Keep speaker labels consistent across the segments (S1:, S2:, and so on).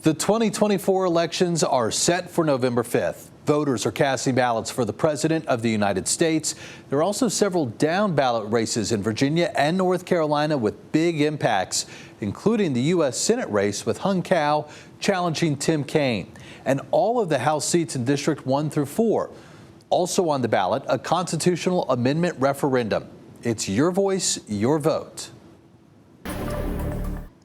S1: The 2024 elections are set for November 5th. Voters are casting ballots for the President of the United States. There are also several down ballot races in Virginia and North Carolina with big impacts, including the U.S. Senate race with Hung Cao challenging Tim Kaine, and all of the House seats in District 1 through 4. Also on the ballot, a constitutional amendment referendum. It's your voice, your vote.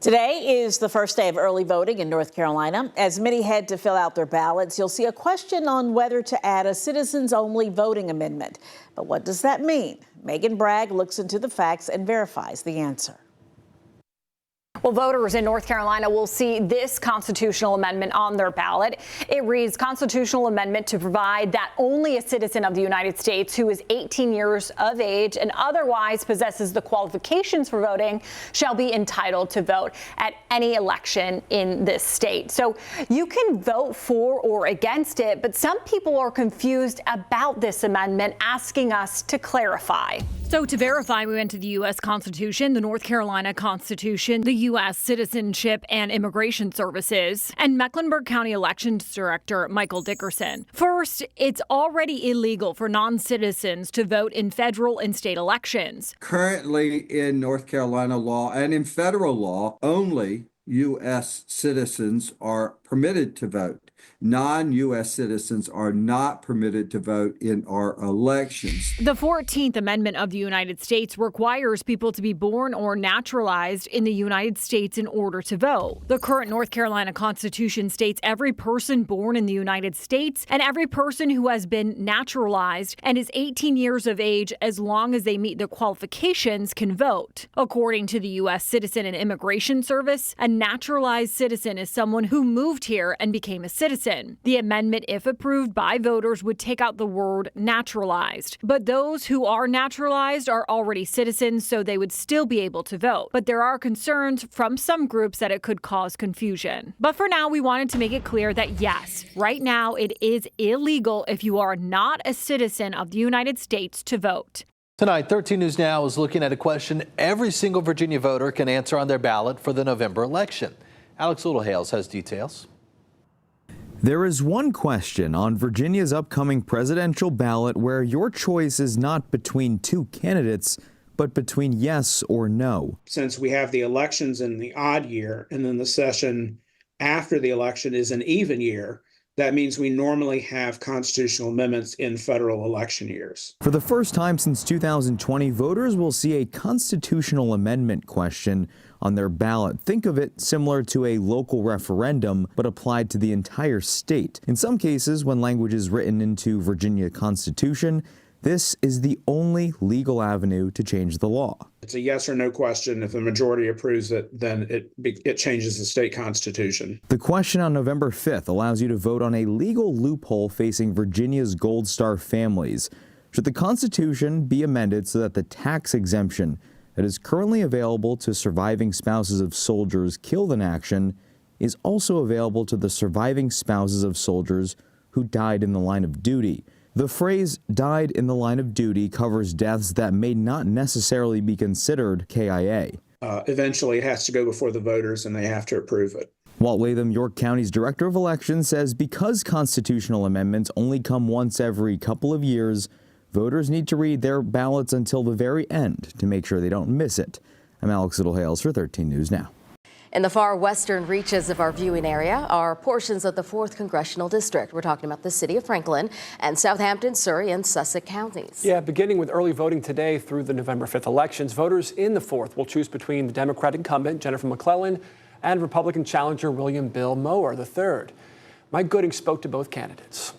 S2: Today is the first day of early voting in North Carolina. As many head to fill out their ballots, you'll see a question on whether to add a citizens-only voting amendment. But what does that mean? Megan Bragg looks into the facts and verifies the answer.
S3: Well, voters in North Carolina will see this constitutional amendment on their ballot. It reads, constitutional amendment to provide that only a citizen of the United States who is 18 years of age and otherwise possesses the qualifications for voting shall be entitled to vote at any election in this state. So you can vote for or against it, but some people are confused about this amendment, asking us to clarify.
S4: So to verify, we went to the U.S. Constitution, the North Carolina Constitution, the U.S. Citizenship and Immigration Services, and Mecklenburg County Elections Director Michael Dickerson. First, it's already illegal for non-citizens to vote in federal and state elections.
S5: Currently in North Carolina law and in federal law, only U.S. citizens are permitted to vote. Non-U.S. citizens are not permitted to vote in our elections.
S4: The 14th Amendment of the United States requires people to be born or naturalized in the United States in order to vote. The current North Carolina Constitution states every person born in the United States and every person who has been naturalized and is 18 years of age, as long as they meet the qualifications, can vote. According to the U.S. Citizen and Immigration Service, a naturalized citizen is someone who moved here and became a citizen. The amendment, if approved by voters, would take out the word naturalized. But those who are naturalized are already citizens, so they would still be able to vote. But there are concerns from some groups that it could cause confusion. But for now, we wanted to make it clear that yes, right now it is illegal if you are not a citizen of the United States to vote.
S1: Tonight, 13 News Now is looking at a question every single Virginia voter can answer on their ballot for the November election. Alex Littlehales has details.
S6: There is one question on Virginia's upcoming presidential ballot where your choice is not between two candidates, but between yes or no.
S7: Since we have the elections in the odd year and then the session after the election is an even year, that means we normally have constitutional amendments in federal election years.
S6: For the first time since 2020, voters will see a constitutional amendment question on their ballot. Think of it similar to a local referendum, but applied to the entire state. In some cases, when language is written into Virginia Constitution, this is the only legal avenue to change the law.
S7: It's a yes or no question. If the majority approves it, then it changes the state constitution.
S6: The question on November 5th allows you to vote on a legal loophole facing Virginia's Gold Star families. Should the Constitution be amended so that the tax exemption that is currently available to surviving spouses of soldiers killed in action is also available to the surviving spouses of soldiers who died in the line of duty? The phrase died in the line of duty covers deaths that may not necessarily be considered KIA.
S7: Eventually, it has to go before the voters and they have to approve it.
S6: Walt Latham, York County's Director of Elections, says because constitutional amendments only come once every couple of years, voters need to read their ballots until the very end to make sure they don't miss it. I'm Alex Littlehales for 13 News Now.
S8: In the far western reaches of our viewing area are portions of the 4th Congressional District. We're talking about the city of Franklin and Southampton, Surrey, and Sussex counties.
S9: Yeah, beginning with early voting today through the November 5th elections, voters in the 4th will choose between the Democratic incumbent, Jennifer McClellan, and Republican challenger, William Bill Mower III. Mike Gooding spoke to both candidates.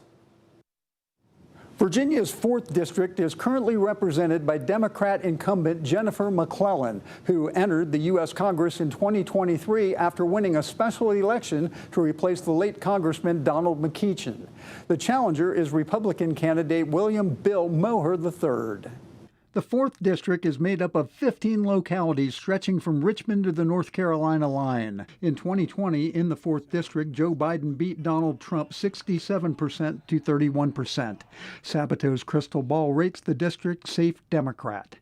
S10: Virginia's 4th District is currently represented by Democrat incumbent Jennifer McClellan, who entered the U.S. Congress in 2023 after winning a special election to replace the late Congressman Donald McEachin. The challenger is Republican candidate William Bill Mower III. The 4th District is made up of 15 localities stretching from Richmond to the North Carolina line. In 2020, in the 4th District, Joe Biden beat Donald Trump 67% to 31%. Sabato's crystal ball rates the district safe Democrat.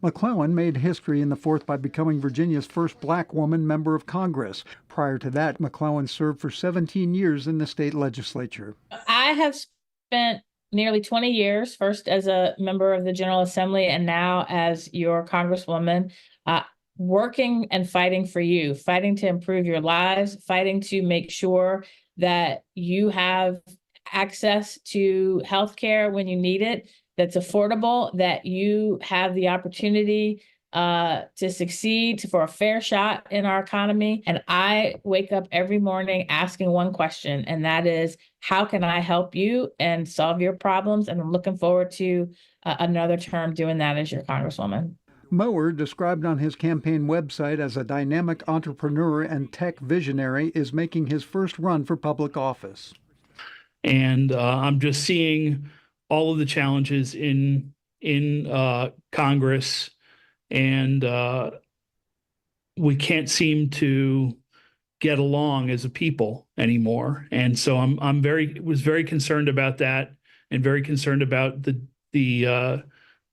S10: McClellan made history in the 4th by becoming Virginia's first black woman member of Congress. Prior to that, McClellan served for 17 years in the state legislature.
S11: I have spent nearly 20 years, first as a member of the General Assembly and now as your Congresswoman, working and fighting for you, fighting to improve your lives, fighting to make sure that you have access to health care when you need it, that's affordable, that you have the opportunity to succeed, for a fair shot in our economy. And I wake up every morning asking one question, and that is, how can I help you and solve your problems? And I'm looking forward to another term doing that as your Congresswoman.
S10: Mower, described on his campaign website as a dynamic entrepreneur and tech visionary, is making his first run for public office.
S12: And I'm just seeing all of the challenges in Congress, and we can't seem to get along as a people anymore. And so was very concerned about that, and very concerned about the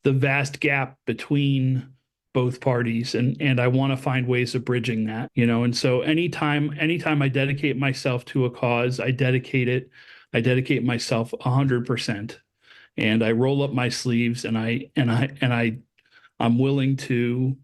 S12: vast gap between both parties, and I want to find ways of bridging that, and so anytime I dedicate myself to a cause, I dedicate myself 100%, and I roll up my sleeves, and I'm willing to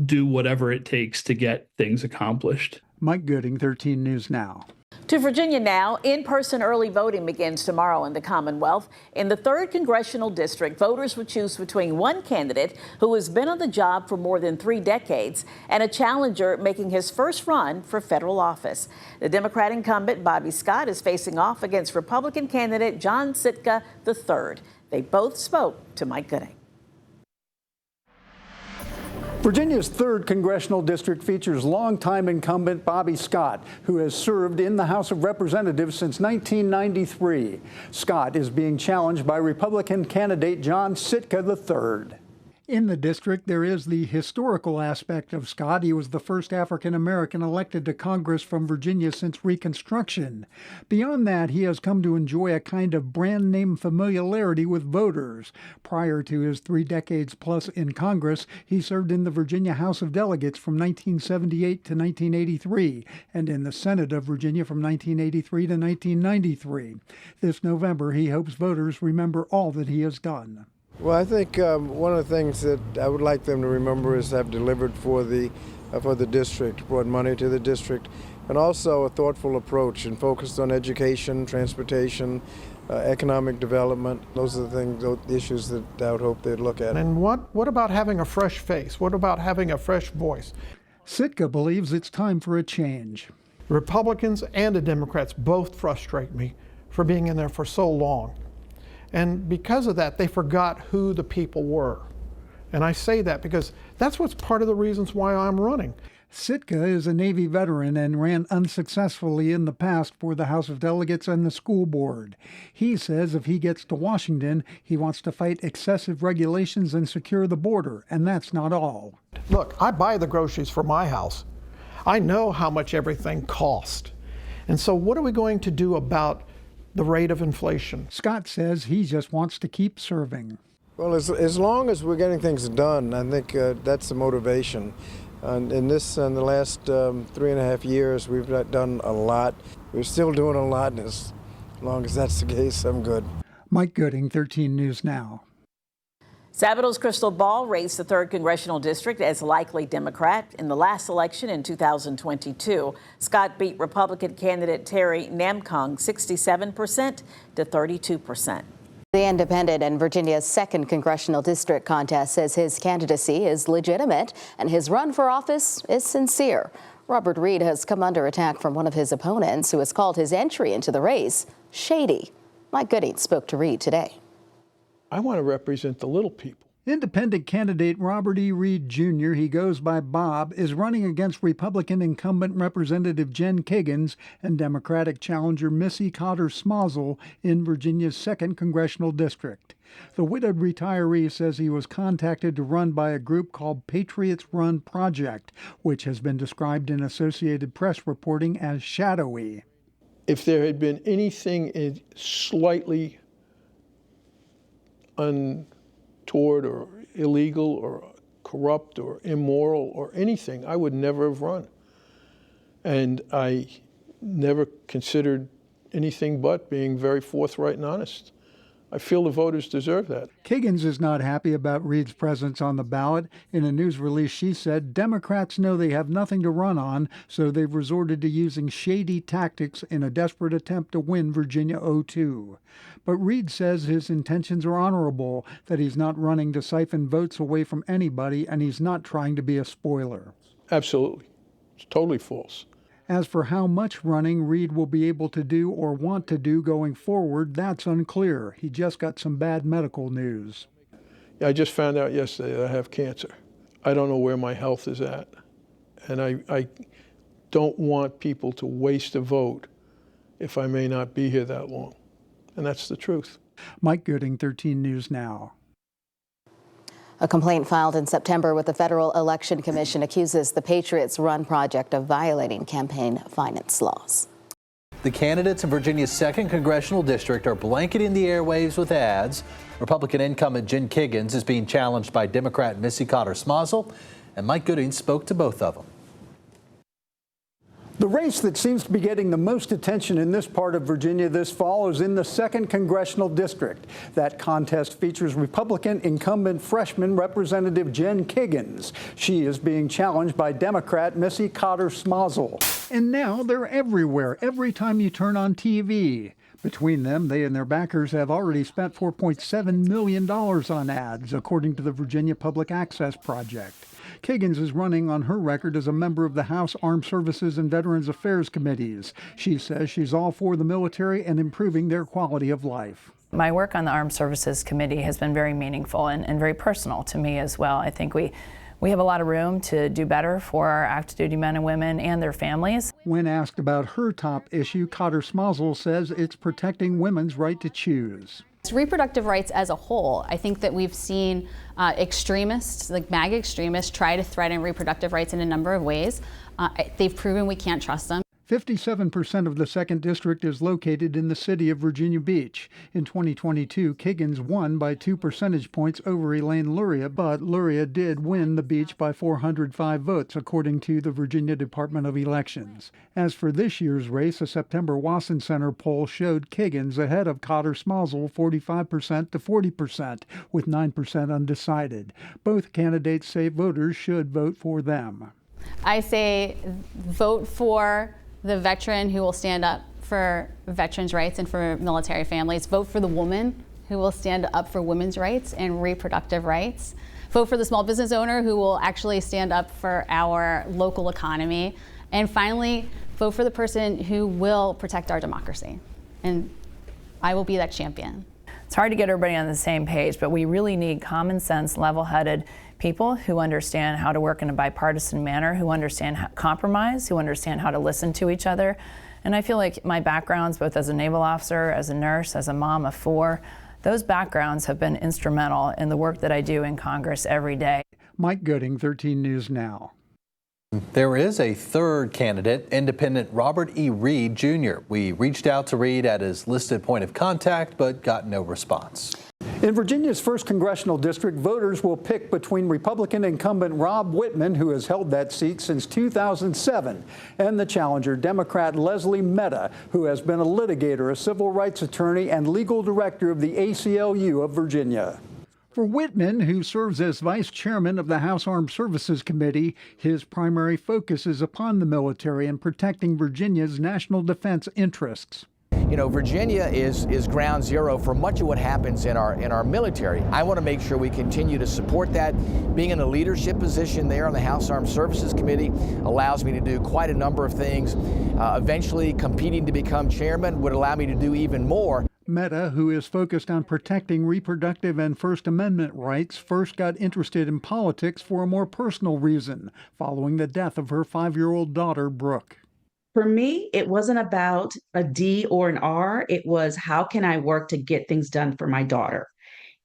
S12: do whatever it takes to get things accomplished.
S10: Mike Gooding, 13 News Now.
S2: To Virginia now, in-person early voting begins tomorrow in the Commonwealth. In the 3rd Congressional District, voters will choose between one candidate who has been on the job for more than 3 decades and a challenger making his first run for federal office. The Democrat incumbent, Bobby Scott, is facing off against Republican candidate John Sitka III. They both spoke to Mike Gooding.
S10: Virginia's 3rd Congressional District features longtime incumbent Bobby Scott, who has served in the House of Representatives since 1993. Scott is being challenged by Republican candidate John Sitka III. In the district, there is the historical aspect of Scott. He was the first African-American elected to Congress from Virginia since Reconstruction. Beyond that, he has come to enjoy a kind of brand name familiarity with voters. Prior to his 3 decades plus in Congress, he served in the Virginia House of Delegates from 1978 to 1983, and in the Senate of Virginia from 1983 to 1993. This November, he hopes voters remember all that he has done.
S13: Well, I think one of the things that I would like them to remember is I've delivered for the district, brought money to the district, and also a thoughtful approach and focused on education, transportation, economic development. Those are the issues that I would hope they'd look at.
S14: And what about having a fresh face? What about having a fresh voice?
S10: Sitka believes it's time for a change.
S14: Republicans and the Democrats both frustrate me for being in there for so long. And because of that, they forgot who the people were. And I say that because that's what's part of the reasons why I'm running.
S10: Sitka is a Navy veteran and ran unsuccessfully in the past for the House of Delegates and the school board. He says if he gets to Washington, he wants to fight excessive regulations and secure the border, and that's not all.
S14: Look, I buy the groceries for my house. I know how much everything costs. And so what are we going to do about the rate of inflation?
S10: Scott says he just wants to keep serving.
S13: Well, as long as we're getting things done, I think that's the motivation. And in the last 3.5 years, we've done a lot. We're still doing a lot, and as long as that's the case, I'm good.
S10: Mike Gooding, 13 News Now.
S2: Sabato's crystal ball raised the 3rd Congressional District as likely Democrat in the last election in 2022. Scott beat Republican candidate Terry Namkung 67% to 32%.
S8: The Independent in Virginia's 2nd Congressional District contest says his candidacy is legitimate and his run for office is sincere. Robert Reed has come under attack from one of his opponents who has called his entry into the race shady. Mike Gooding spoke to Reed today.
S14: I want to represent the little people.
S10: Independent candidate Robert E. Reed Jr., he goes by Bob, is running against Republican incumbent Representative Jen Kiggins and Democratic challenger Missy Cotter Smozzle in Virginia's 2nd Congressional District. The widowed retiree says he was contacted to run by a group called Patriots Run Project, which has been described in Associated Press reporting as shadowy.
S14: If there had been anything slightly untoward or
S13: illegal or corrupt or immoral or anything, I would never have run. And I never considered anything but being very forthright and honest. I feel the voters deserve that.
S10: Kiggins is not happy about Reed's presence on the ballot. In a news release, she said Democrats know they have nothing to run on, so they've resorted to using shady tactics in a desperate attempt to win Virginia 02. But Reed says his intentions are honorable, that he's not running to siphon votes away from anybody, and he's not trying to be a spoiler.
S13: Absolutely. It's totally false.
S10: As for how much running Reed will be able to do or want to do going forward, that's unclear. He just got some bad medical news.
S13: I just found out yesterday that I have cancer. I don't know where my health is at. And I don't want people to waste a vote if I may not be here that long. And that's the truth.
S10: Mike Gooding, 13 News Now.
S8: A complaint filed in September with the Federal Election Commission accuses the Patriots Run project of violating campaign finance laws.
S1: The candidates in Virginia's 2nd Congressional District are blanketing the airwaves with ads. Republican incumbent Jen Kiggins is being challenged by Democrat Missy Cotter-Smazel, and Mike Gooding spoke to both of them.
S10: The race that seems to be getting the most attention in this part of Virginia this fall is in the 2nd Congressional District. That contest features Republican incumbent freshman Representative Jen Kiggins. She is being challenged by Democrat Missy Cotter-Smazel. And now they're everywhere, every time you turn on TV. Between them, they and their backers have already spent $4.7 million on ads, according to the Virginia Public Access Project. Kiggins is running on her record as a member of the House Armed Services and Veterans Affairs Committees. She says she's all for the military and improving their quality of life.
S15: My work on the Armed Services Committee has been very meaningful and very personal to me as well. I think we have a lot of room to do better for our active duty men and women and their families.
S10: When asked about her top issue, Cotter-Smazel says it's protecting women's right to choose.
S16: Reproductive rights as a whole, I think that we've seen extremists, like MAGA extremists, try to threaten reproductive rights in a number of ways. They've proven we can't trust them.
S10: 57% of the 2nd District is located in the city of Virginia Beach. In 2022, Kiggins won by 2 percentage points over Elaine Luria, but Luria did win the beach by 405 votes, according to the Virginia Department of Elections. As for this year's race, a September Wasson Center poll showed Kiggins ahead of Cotter-Smazel 45% to 40%, with 9% undecided. Both candidates say voters should vote for them.
S16: I say vote for the veteran who will stand up for veterans' rights and for military families. Vote for the woman who will stand up for women's rights and reproductive rights. Vote for the small business owner who will actually stand up for our local economy. And finally, vote for the person who will protect our democracy. And I will be that champion.
S15: It's hard to get everybody on the same page, but we really need common sense, level-headed people who understand how to work in a bipartisan manner, who understand compromise, who understand how to listen to each other. And I feel like my backgrounds, both as a naval officer, as a nurse, as a mom of 4, those backgrounds have been instrumental in the work that I do in Congress every day.
S10: Mike Gooding, 13 News Now.
S1: There is a third candidate, independent Robert E. Reed, Jr. We reached out to Reed at his listed point of contact, but got no response.
S10: In Virginia's 1st Congressional District, voters will pick between Republican incumbent Rob Whitman, who has held that seat since 2007, and the challenger, Democrat Leslie Mehta, who has been a litigator, a civil rights attorney, and legal director of the ACLU of Virginia. For Whitman, who serves as vice chairman of the House Armed Services Committee, his primary focus is upon the military and protecting Virginia's national defense interests.
S17: You know, Virginia is ground zero for much of what happens in our military. I want to make sure we continue to support that. Being in a leadership position there on the House Armed Services Committee allows me to do quite a number of things. Eventually, competing to become chairman would allow me to do even more.
S10: Mehta, who is focused on protecting reproductive and First Amendment rights, first got interested in politics for a more personal reason, following the death of her 5-year-old daughter, Brooke.
S18: For me, it wasn't about a D or an R. It was, how can I work to get things done for my daughter?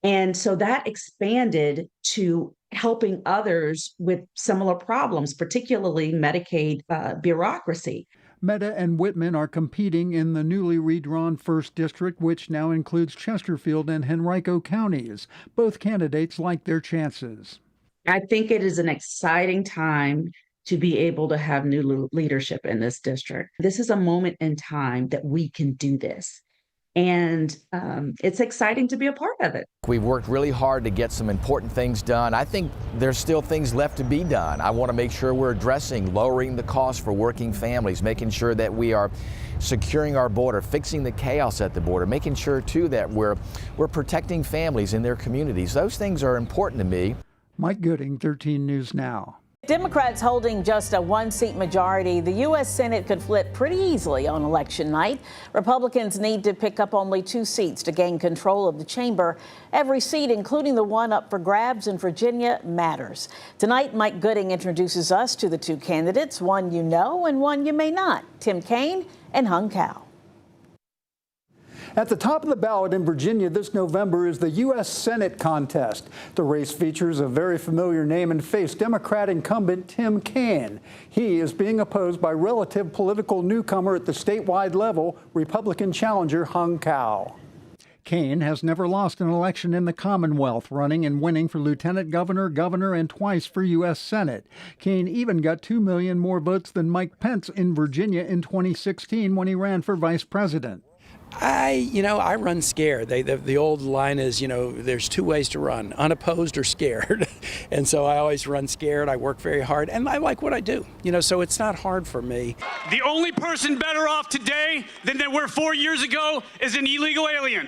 S18: And so that expanded to helping others with similar problems, particularly Medicaid bureaucracy.
S10: Meta and Whitman are competing in the newly redrawn 1st District, which now includes Chesterfield and Henrico counties. Both candidates like their chances.
S18: I think it is an exciting time to be able to have new leadership in this district. This is a moment in time that we can do this. And it's exciting to be a part of it.
S17: We've worked really hard to get some important things done. I think there's still things left to be done. I want to make sure we're addressing lowering the cost for working families, making sure that we are securing our border, fixing the chaos at the border, making sure too that we're protecting families in their communities. Those things are important to me.
S10: Mike Gooding, 13 News Now.
S2: Democrats holding just a one-seat majority, the U.S. Senate could flip pretty easily on election night. Republicans need to pick up only 2 seats to gain control of the chamber. Every seat, including the one up for grabs in Virginia, matters. Tonight, Mike Gooding introduces us to the 2 candidates, one you know and one you may not, Tim Kaine and Hung Cao.
S10: At the top of the ballot in Virginia this November is the U.S. Senate contest. The race features a very familiar name and face, Democrat incumbent Tim Kaine. He is being opposed by relative political newcomer at the statewide level, Republican challenger Hung Cao. Kaine has never lost an election in the Commonwealth, running and winning for lieutenant governor, governor, and twice for U.S. Senate. Kaine even got 2 million more votes than Mike Pence in Virginia in 2016 when he ran for vice president.
S19: I run scared. The old line is, there's 2 ways to run, unopposed or scared. And so I always run scared. I work very hard and I like what I do, so it's not hard for me.
S20: The only person better off today than they were 4 years ago is an illegal alien.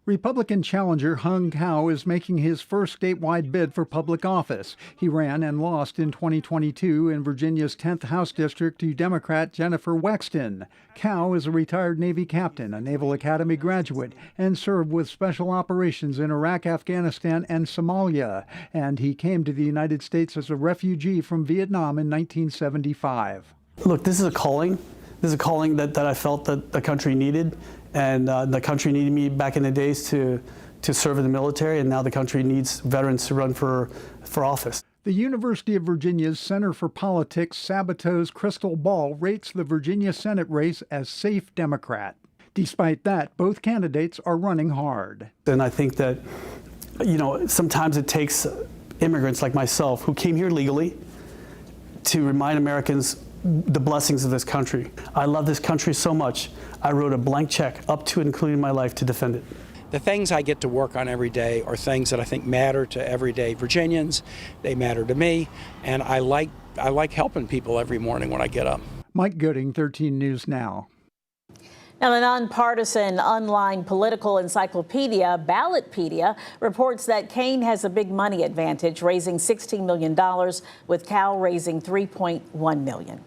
S10: Republican challenger Hung Cao is making his first statewide bid for public office. He ran and lost in 2022 in Virginia's 10th House District to Democrat Jennifer Wexton. Cao is a retired Navy captain, a Naval Academy graduate, and served with special operations in Iraq, Afghanistan, and Somalia. And he came to the United States as a refugee from Vietnam in 1975.
S21: Look, this is a calling. This is a calling that I felt that the country needed. And the country needed me back in the days to serve in the military, and now the country needs veterans to run for office.
S10: The University of Virginia's Center for Politics Sabato's crystal ball rates the Virginia Senate race as safe Democrat. Despite that, both candidates are running hard.
S21: And I think that, sometimes it takes immigrants like myself who came here legally to remind Americans the blessings of this country. I love this country so much. I wrote a blank check up to and including my life to defend it.
S19: The things I get to work on every day are things that I think matter to everyday Virginians. They matter to me, and I like helping people every morning when I get up.
S10: Mike Gooding, 13 News Now.
S2: Now, the nonpartisan online political encyclopedia Ballotpedia reports that Kaine has a big money advantage, raising $16 million, with Cao raising $3.1 million.